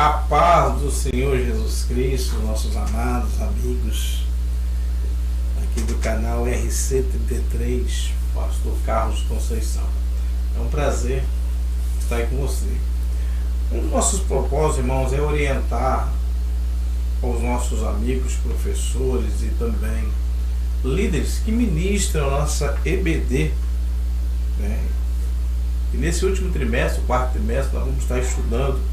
A paz do Senhor Jesus Cristo, nossos amados amigos aqui do canal RC33, Pastor Carlos Conceição. É um prazer estar aí com você. Um dos nossos propósitos, irmãos, é orientar os nossos amigos, professores e também líderes que ministram a nossa EBD, né? E nesse último trimestre, o quarto trimestre, nós vamos estar estudando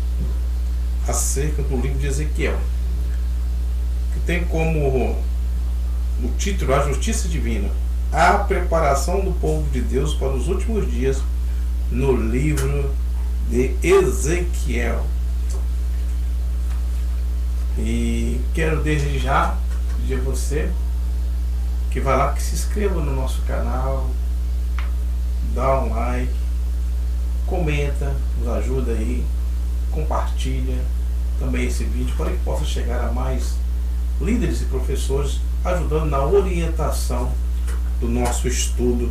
acerca do livro de Ezequiel, que tem como o título A Justiça Divina, a preparação do povo de Deus para os últimos dias, no livro de Ezequiel. E quero desde já pedir a você que vá lá, que se inscreva no nosso canal, dá um like, comenta, nos ajuda aí, compartilha também esse vídeo para que possa chegar a mais líderes e professores, ajudando na orientação do nosso estudo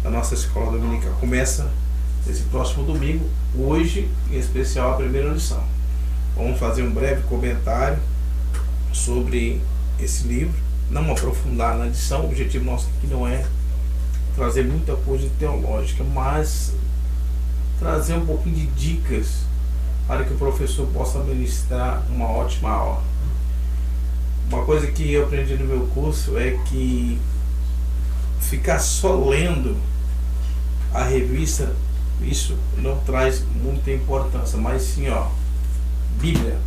da nossa escola dominical. Começa esse próximo domingo, hoje em especial a primeira lição. Vamos fazer um breve comentário sobre esse livro, não aprofundar na lição. O objetivo nosso aqui não é trazer muita coisa teológica, mas trazer um pouquinho de dicas para que o professor possa ministrar uma ótima aula. Uma coisa que eu aprendi no meu curso é que ficar só lendo a revista, isso não traz muita importância, mas sim, Bíblia,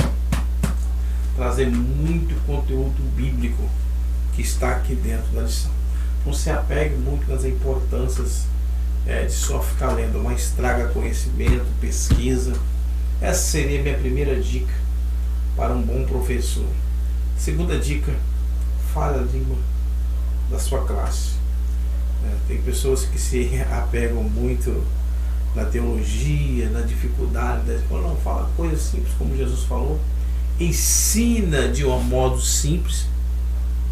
trazer muito conteúdo bíblico que está aqui dentro da lição. Não se apegue muito nas importâncias de só ficar lendo, mas traga conhecimento, pesquisa. Essa seria a minha primeira dica para um bom professor. Segunda dica: fale a língua da sua classe. Tem pessoas que se apegam muito na teologia, na dificuldade, não fala coisas simples, como Jesus falou, ensina de um modo simples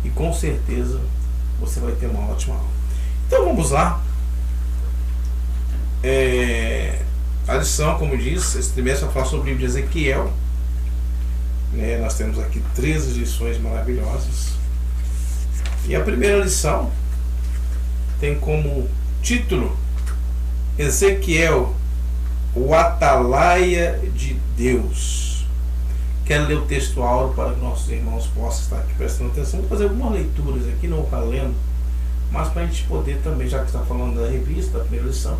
e com certeza você vai ter uma ótima aula. Então vamos lá. A lição, como disse, esse trimestre vai falar sobre o livro de Ezequiel. Nós temos aqui 13 lições maravilhosas. E a primeira lição tem como título Ezequiel, o atalaia de Deus. Quero ler o texto áureo para que nossos irmãos possam estar aqui prestando atenção. Vou fazer algumas leituras aqui, não vou ficar lendo, mas para a gente poder também, já que está falando da revista, da primeira lição,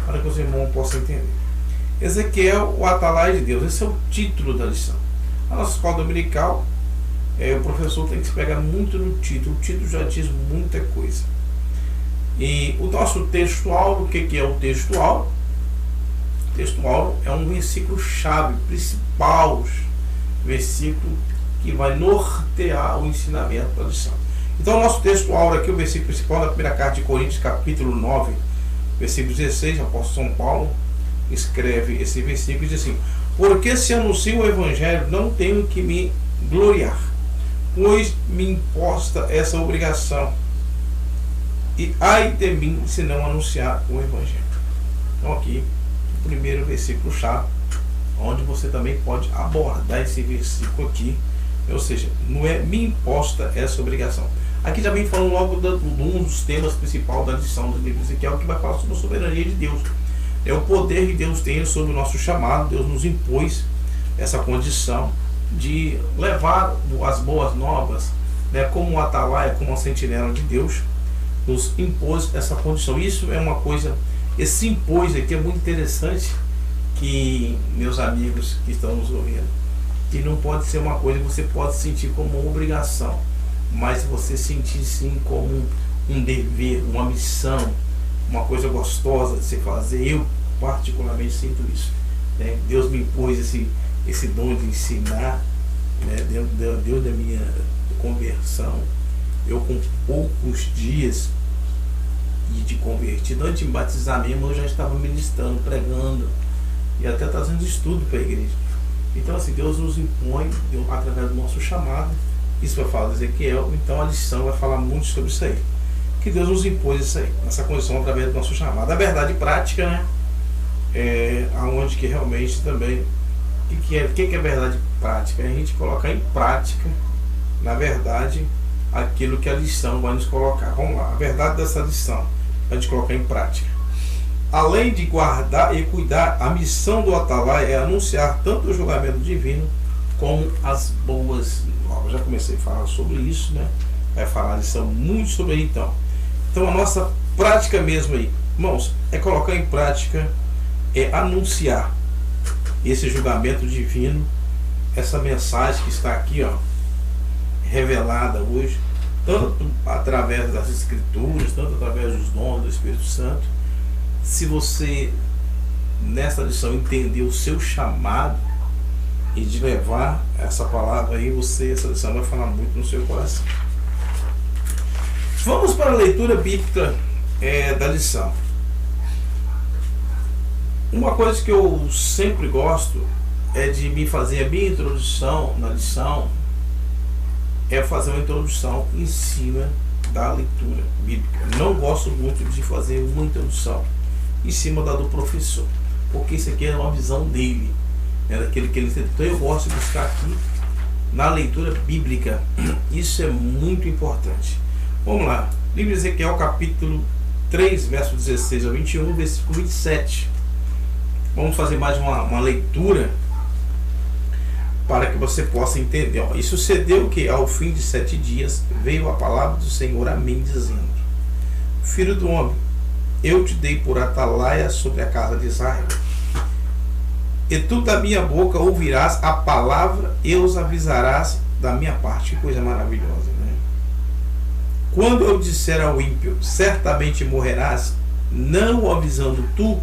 para que os irmãos possam entender. Ezequiel, o atalaia de Deus. Esse é o título da lição. A nossa escola dominical, o professor tem que se pegar muito no título. O título já diz muita coisa. E o nosso texto áureo, o que é o texto áureo? O texto áureo é um versículo chave, principal versículo que vai nortear o ensinamento da lição. Então o nosso texto áureo aqui, o versículo principal da primeira carta de Coríntios, capítulo 9, versículo 16, o apóstolo São Paulo escreve esse versículo e diz assim: porque se anuncio o evangelho, não tenho que me gloriar, pois me imposta essa obrigação, e ai de mim se não anunciar o evangelho. Então aqui, o primeiro versículo chave, onde você também pode abordar esse versículo aqui, ou seja, não é me imposta essa obrigação. Aqui já vem falando logo de um dos temas principais da lição do livro de Ezequiel, que vai falar sobre a soberania de Deus. É o poder que Deus tem sobre o nosso chamado. Deus nos impôs essa condição de levar as boas novas, como um atalaia, como uma sentinela de Deus, nos impôs essa condição. Isso é uma coisa, esse impôs aqui é muito interessante, que meus amigos que estão nos ouvindo, que não pode ser uma coisa que você pode sentir como uma obrigação, mas você sentir sim como um dever, uma missão, uma coisa gostosa de se fazer. Eu particularmente sinto isso. Deus me impôs esse dom de ensinar, Deus da minha conversão. Eu com poucos dias de convertido, antes de me batizar mesmo, eu já estava ministrando, pregando e até trazendo estudo para a igreja. Então assim, Deus nos impõe através do nosso chamado. Isso vai falar de Ezequiel, então a lição vai falar muito sobre isso aí. Que Deus nos impôs isso aí, essa condição através do nosso chamado. A verdade prática, aonde que realmente também O que é verdade prática? É a gente colocar em prática, na verdade, aquilo que a lição vai nos colocar. Vamos lá, a verdade dessa lição, a gente colocar em prática. Além de guardar e cuidar, a missão do Atalaia é anunciar tanto o julgamento divino como as boas novas. Já comecei a falar sobre isso, né? Vai falar a lição muito sobre aí, então. Então a nossa prática mesmo aí, irmãos, é colocar em prática, é anunciar esse julgamento divino, essa mensagem que está aqui, ó, revelada hoje, tanto através das Escrituras, tanto através dos dons do Espírito Santo. Se você, nessa lição, entender o seu chamado e de levar essa palavra aí, essa lição vai falar muito no seu coração. Vamos para a leitura bíblica da lição. Uma coisa que eu sempre gosto é de me fazer a minha introdução na lição, é fazer uma introdução em cima da leitura bíblica. Não gosto muito de fazer uma introdução em cima da do professor, porque isso aqui é uma visão dele, daquele que ele tem. Então eu gosto de buscar aqui na leitura bíblica. Isso é muito importante. Vamos lá, livro de Ezequiel, capítulo 3, verso 16 ao 21, versículo 27. Vamos fazer mais uma leitura para que você possa entender. E sucedeu que ao fim de 7 dias veio a palavra do Senhor a mim, dizendo: Filho do homem, eu te dei por atalaia sobre a casa de Israel, e tu da minha boca ouvirás a palavra e os avisarás da minha parte. Que coisa maravilhosa, né? Quando eu disser ao ímpio, certamente morrerás, não o avisando tu,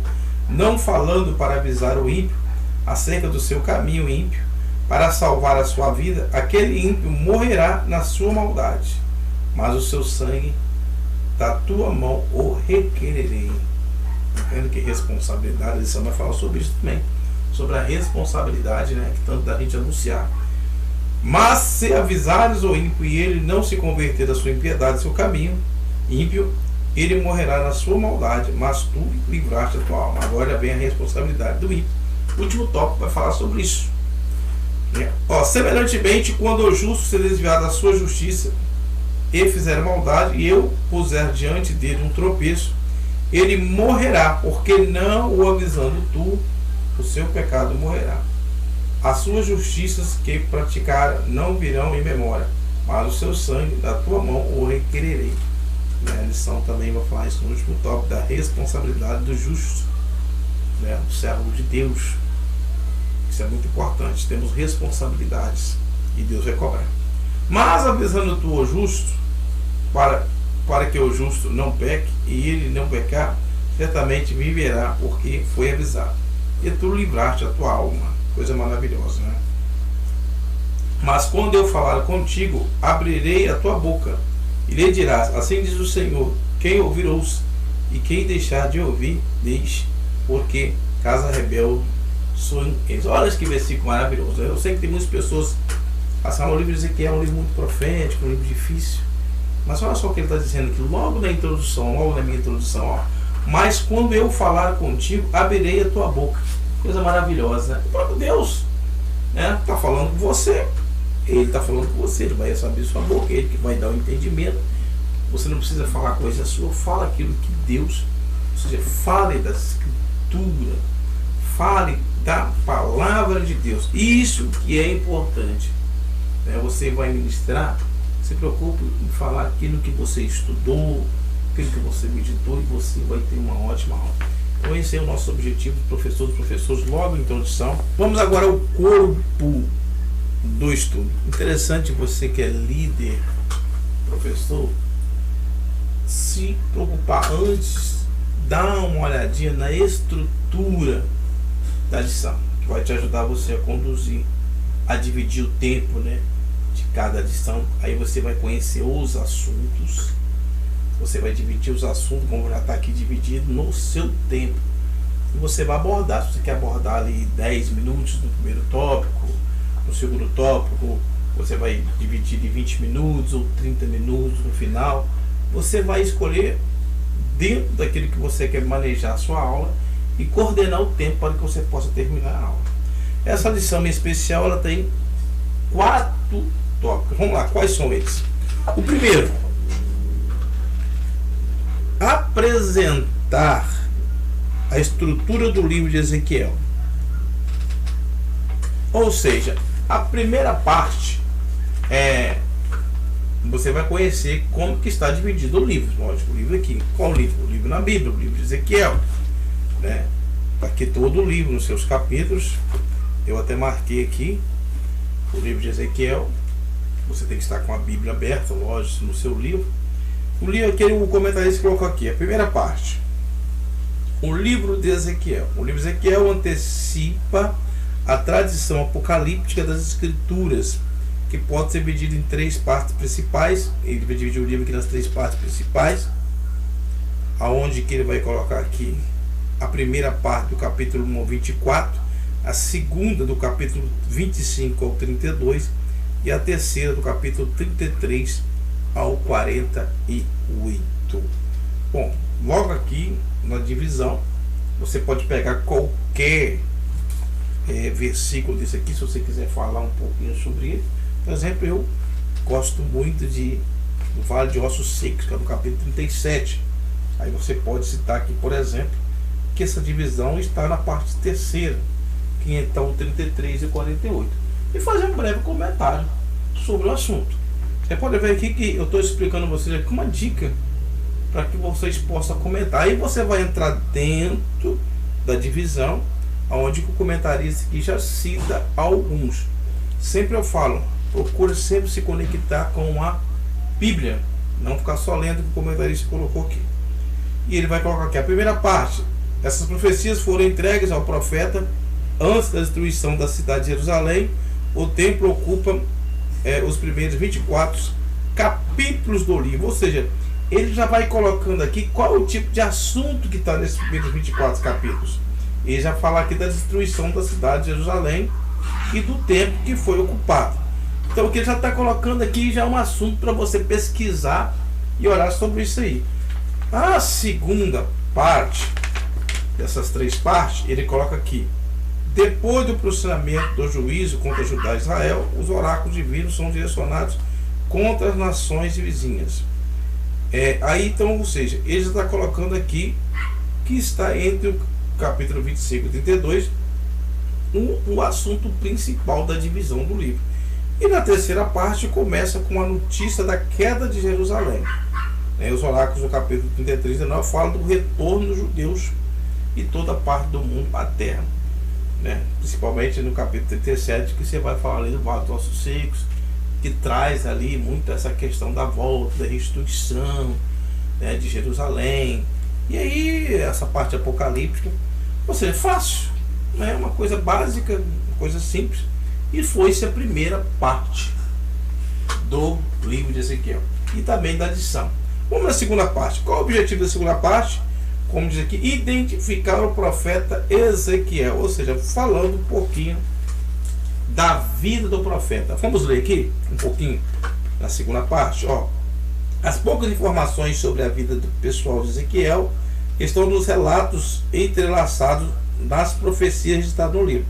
não falando para avisar o ímpio acerca do seu caminho ímpio, para salvar a sua vida, aquele ímpio morrerá na sua maldade, mas o seu sangue da tua mão o requererei. Entendo que responsabilidade, a lição vai falar sobre isso também, sobre a responsabilidade, né, que tanto da gente anunciar. Mas se avisares o ímpio e ele não se converter da sua impiedade, do seu caminho ímpio, ele morrerá na sua maldade, mas tu livraste a tua alma. Agora vem a responsabilidade do ímpio. O último tópico vai falar sobre isso. Semelhantemente, quando o justo se desviar da sua justiça e fizer maldade, e eu puser diante dele um tropeço, ele morrerá, porque não o avisando tu, o seu pecado morrerá. As suas justiças que praticar não virão em memória, mas o seu sangue da tua mão o requererei. A lição também vai falar isso no último tópico, da responsabilidade do justo, do servo de Deus. Isso é muito importante. Temos responsabilidades e Deus vai cobrar. Mas avisando tu o justo, para que o justo não peque, e ele não pecar, certamente viverá, porque foi avisado. E tu livraste a tua alma. Coisa maravilhosa, né? Mas quando eu falar contigo, abrirei a tua boca, e lhe dirás: assim diz o Senhor, quem ouvir ouça, e quem deixar de ouvir, deixe, porque casa rebelde são eles. Olha que versículo maravilhoso. Eu sei que tem muitas pessoas passaram o livro de Ezequiel, é um livro muito profético, um livro difícil, mas olha só o que ele está dizendo aqui logo na introdução, logo na minha introdução, mas quando eu falar contigo, abrirei a tua boca. Coisa maravilhosa. O próprio Deus está falando com você. Ele está falando com você. Ele vai abrir sua boca. Ele que vai dar o entendimento. Você não precisa falar coisa sua. Fala aquilo que Deus, ou seja, fale da Escritura, fale da palavra de Deus. Isso que é importante. Você vai ministrar, se preocupe em falar aquilo que você estudou, aquilo que você meditou, e você vai ter uma ótima aula. Então esse é o nosso objetivo, professor dos professores, logo em introdução. Vamos agora ao corpo do estudo. Interessante, você que é líder, professor, se preocupar antes, dar uma olhadinha na estrutura da lição, que vai te ajudar você a conduzir, a dividir o tempo, de cada lição. Aí você vai conhecer os assuntos. Você vai dividir os assuntos, como já está aqui dividido, no seu tempo. E você vai abordar. Se você quer abordar ali 10 minutos no primeiro tópico, no segundo tópico, você vai dividir de 20 minutos ou 30 minutos no final. Você vai escolher dentro daquilo que você quer manejar a sua aula e coordenar o tempo para que você possa terminar a aula. Essa lição em especial, ela tem 4 tópicos. Vamos lá, quais são eles? O primeiro, apresentar a estrutura do livro de Ezequiel. Ou seja, a primeira parte você vai conhecer como que está dividido o livro. Lógico, o livro aqui. Qual o livro? O livro na Bíblia, o livro de Ezequiel, né? Está aqui todo o livro nos seus capítulos. Eu até marquei aqui o livro de Ezequiel. Você tem que estar com a Bíblia aberta, lógico, no seu livro. O livro aqui, o comentarista colocou aqui, a primeira parte. O livro de Ezequiel. O livro de Ezequiel antecipa a tradição apocalíptica das escrituras, que pode ser dividido em 3 partes principais. Ele vai dividir o livro aqui nas 3 partes principais, aonde que ele vai colocar aqui a primeira parte do capítulo 1 ao 24, a segunda do capítulo 25 ao 32 e a terceira do capítulo 33 ao 48. Bom, logo aqui na divisão, você pode pegar qualquer versículo desse aqui, se você quiser falar um pouquinho sobre ele. Por exemplo, eu gosto muito do Vale de Ossos Secos, que é do capítulo 37. Aí você pode citar aqui, por exemplo, que essa divisão está na parte terceira, que então 33 e 48. E fazer um breve comentário sobre o assunto. Você pode ver aqui que eu estou explicando a vocês aqui uma dica para que vocês possam comentar. Aí você vai entrar dentro da divisão, onde o comentarista aqui já cita alguns. Sempre eu falo, procure sempre se conectar com a Bíblia, não ficar só lendo o que o comentarista colocou aqui. E ele vai colocar aqui a primeira parte. Essas profecias foram entregues ao profeta antes da destruição da cidade de Jerusalém. O templo ocupa os primeiros 24 capítulos do livro. Ou seja, ele já vai colocando aqui qual é o tipo de assunto que está nesses primeiros 24 capítulos. Ele já fala aqui da destruição da cidade de Jerusalém e do templo que foi ocupado. Então o que ele já está colocando aqui já é um assunto para você pesquisar e orar sobre isso aí. A segunda parte dessas 3 partes, ele coloca aqui: depois do pronunciamento do juízo contra Judá e Israel, os oráculos divinos são direcionados contra as nações vizinhas. Aí então, ou seja, ele já está colocando aqui que está entre o capítulo 25 e 32 o assunto principal da divisão do livro. E na terceira parte começa com a notícia da queda de Jerusalém. Os oráculos do capítulo 33 e 39 falam do retorno dos judeus e toda parte do mundo para a terra. Principalmente no capítulo 37, que você vai falar ali do Vale dos Ossos Secos, que traz ali muito essa questão da volta, da restituição, de Jerusalém. E aí essa parte apocalíptica, ou seja, fácil, uma coisa básica, uma coisa simples. E foi-se a primeira parte do livro de Ezequiel e também da lição. Vamos na segunda parte. Qual o objetivo da segunda parte? Como diz aqui, identificar o profeta Ezequiel, ou seja, falando um pouquinho da vida do profeta. Vamos ler aqui um pouquinho na segunda parte. As poucas informações sobre a vida do pessoal de Ezequiel estão nos relatos entrelaçados das profecias registradas no livro.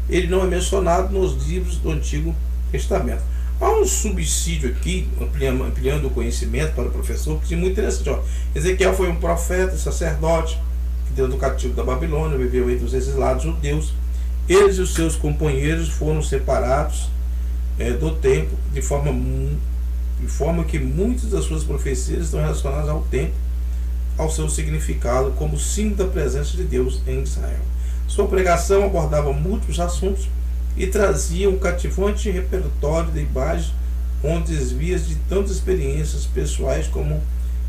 Ele não é mencionado nos livros do Antigo Testamento. Há um subsídio aqui, ampliando o conhecimento para o professor, que é muito interessante. Ezequiel foi um profeta, sacerdote, que deu do cativo da Babilônia, viveu entre os exilados judeus. Eles e os seus companheiros foram separados do templo, de forma que muitas das suas profecias estão relacionadas ao templo, ao seu significado como símbolo da presença de Deus em Israel. Sua pregação abordava múltiplos assuntos e trazia um cativante repertório de imagens onde desvias de tantas experiências pessoais como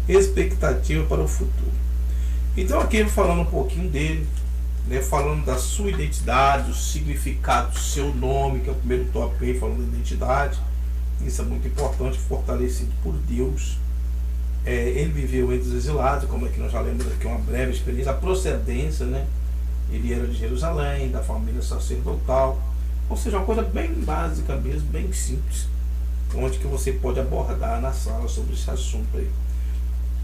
expectativa para o futuro. Então aqui falando um pouquinho dele, falando da sua identidade, o significado do seu nome, que é o primeiro tópico aí, falando da identidade. Isso é muito importante, fortalecido por Deus. Ele viveu entre os exilados, como aqui nós já lemos aqui uma breve experiência. A procedência, ele era de Jerusalém, da família sacerdotal. Ou seja, uma coisa bem básica mesmo, bem simples, onde que você pode abordar na sala sobre esse assunto aí.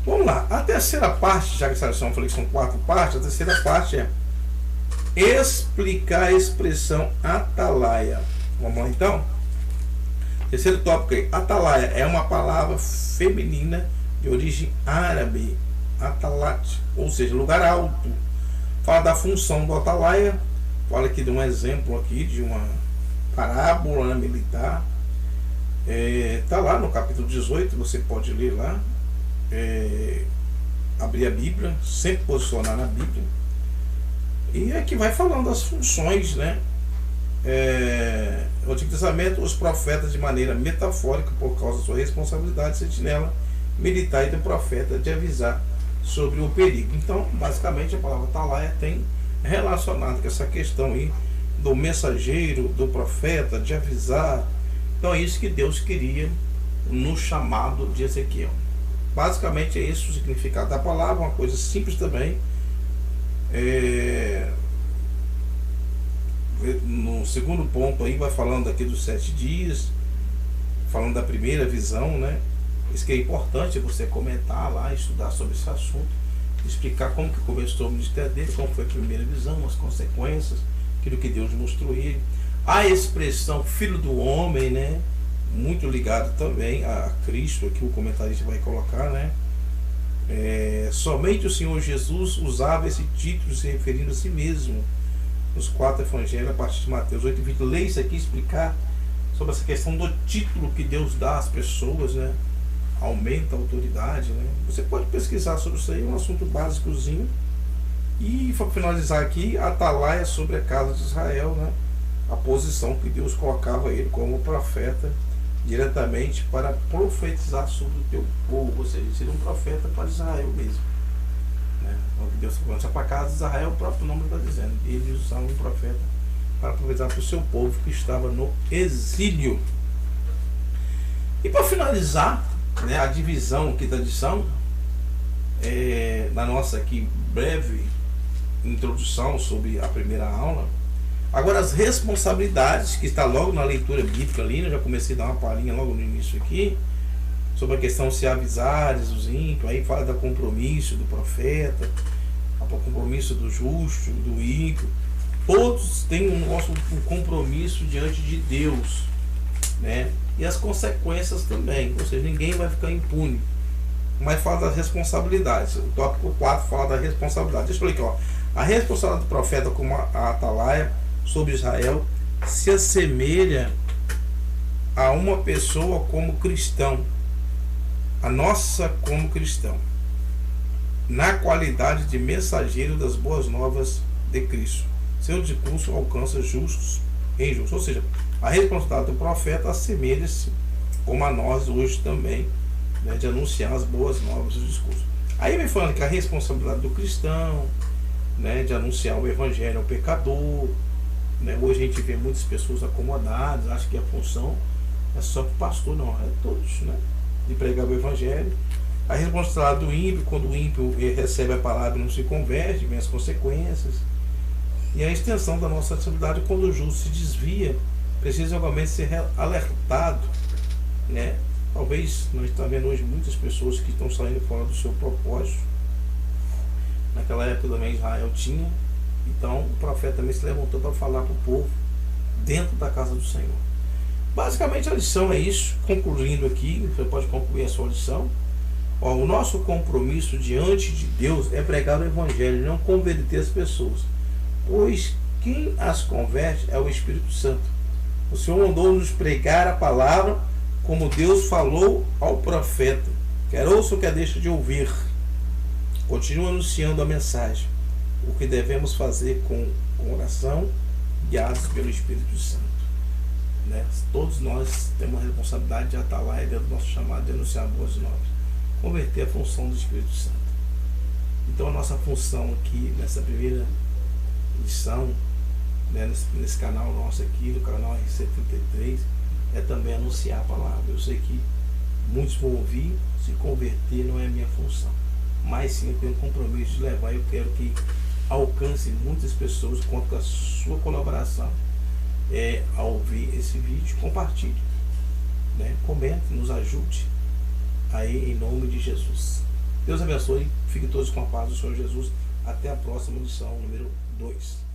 Vamos lá, a terceira parte, já que essa lição eu falei que são 4 partes, a terceira parte é explicar a expressão atalaia. Vamos lá então? Terceiro tópico aí. Atalaia é uma palavra feminina de origem árabe, atalat, ou seja, lugar alto. Fala da função do atalaia, fala aqui de um exemplo aqui de uma parábola militar. Tá lá no capítulo 18, você pode ler lá, abrir a Bíblia, sempre posicionar na Bíblia, e aqui vai falando das funções, né? No Antigo Testamento, os profetas, de maneira metafórica, por causa da sua responsabilidade sentinela militar e do profeta de avisar sobre o perigo. Então, basicamente, a palavra atalaia tem relacionado com essa questão aí do mensageiro, do profeta, de avisar. Então é isso que Deus queria no chamado de Ezequiel. Basicamente é isso o significado da palavra, uma coisa simples também. No segundo ponto aí vai falando aqui dos 7 dias, falando da primeira visão, né? Isso que é importante você comentar lá, estudar sobre esse assunto, explicar como que começou o ministério dele, como foi a primeira visão, as consequências, aquilo que Deus mostrou a ele. A expressão filho do homem, né? Muito ligado também a Cristo, aqui o comentarista vai colocar, né? Somente o Senhor Jesus usava esse título se referindo a si mesmo. Nos 4 evangelhos, a partir de Mateus 8:20, leia isso aqui, explicar sobre essa questão do título que Deus dá às pessoas, né? Aumenta a autoridade, né? Você pode pesquisar sobre isso aí, é um assunto básicozinho. E para finalizar aqui, a atalaia sobre a casa de Israel, né? A posição que Deus colocava ele como profeta diretamente para profetizar sobre o teu povo, ou seja, seria um profeta para Israel mesmo, né? O que Deus está falando, só para a casa de Israel, o próprio nome está dizendo, ele usava um profeta para profetizar para o seu povo que estava no exílio. E para finalizar, né, a divisão aqui da lição, na nossa aqui breve introdução sobre a primeira aula. Agora as responsabilidades, que está logo na leitura bíblica ali, né? Eu já comecei a dar uma palhinha logo no início aqui, sobre a questão se avisares os ímpios, aí fala do compromisso do profeta, o compromisso do justo, do ímpio. Todos têm um compromisso diante de Deus, né? E as consequências também, ou seja, ninguém vai ficar impune. Mas fala das responsabilidades. O tópico 4 fala da responsabilidade. Deixa eu explicar, ó. A responsabilidade do profeta como a atalaia sobre Israel se assemelha a uma pessoa como cristão, a nossa como cristão, na qualidade de mensageiro das boas novas de Cristo. Seu discurso alcança justos e injustos. Ou seja, a responsabilidade do profeta assemelha-se como a nós hoje também, né, de anunciar as boas novas do discurso. Aí vem falando que a responsabilidade do cristão, né, de anunciar o evangelho ao pecador, né? Hoje a gente vê muitas pessoas acomodadas, acham que a função é só para o pastor, não, é todos, né, de pregar o evangelho. A responsabilidade do ímpio, quando o ímpio recebe a palavra e não se converte, vem as consequências. E a extensão da nossa responsabilidade quando o justo se desvia, precisa realmente ser alertado, né? Talvez nós estamos vendo hoje muitas pessoas que estão saindo fora do seu propósito. Naquela época também Israel tinha, então o profeta também se levantou para falar para o povo dentro da casa do Senhor. Basicamente a lição é isso. Concluindo aqui, você pode concluir a sua lição. O nosso compromisso diante de Deus é pregar o evangelho, não converter as pessoas, pois quem as converte é o Espírito Santo. O Senhor mandou nos pregar a palavra como Deus falou ao profeta, quer ouça ou quer deixe de ouvir. Continua anunciando a mensagem, o que devemos fazer com oração, guiados pelo Espírito Santo, né? Todos nós temos a responsabilidade de atalaia dentro do nosso chamado de anunciar boas novas, converter a função do Espírito Santo. Então a nossa função aqui, nessa primeira lição, né, nesse canal nosso aqui, do canal RC33, é também anunciar a palavra. Eu sei que muitos vão ouvir, se converter não é a minha função, mas sim eu tenho um compromisso de levar. Eu quero que alcance muitas pessoas, conto com a sua colaboração ao ouvir esse vídeo. Compartilhe, né? Comente, nos ajude aí em nome de Jesus. Deus abençoe, fiquem todos com a paz do Senhor Jesus. Até a próxima lição número 2.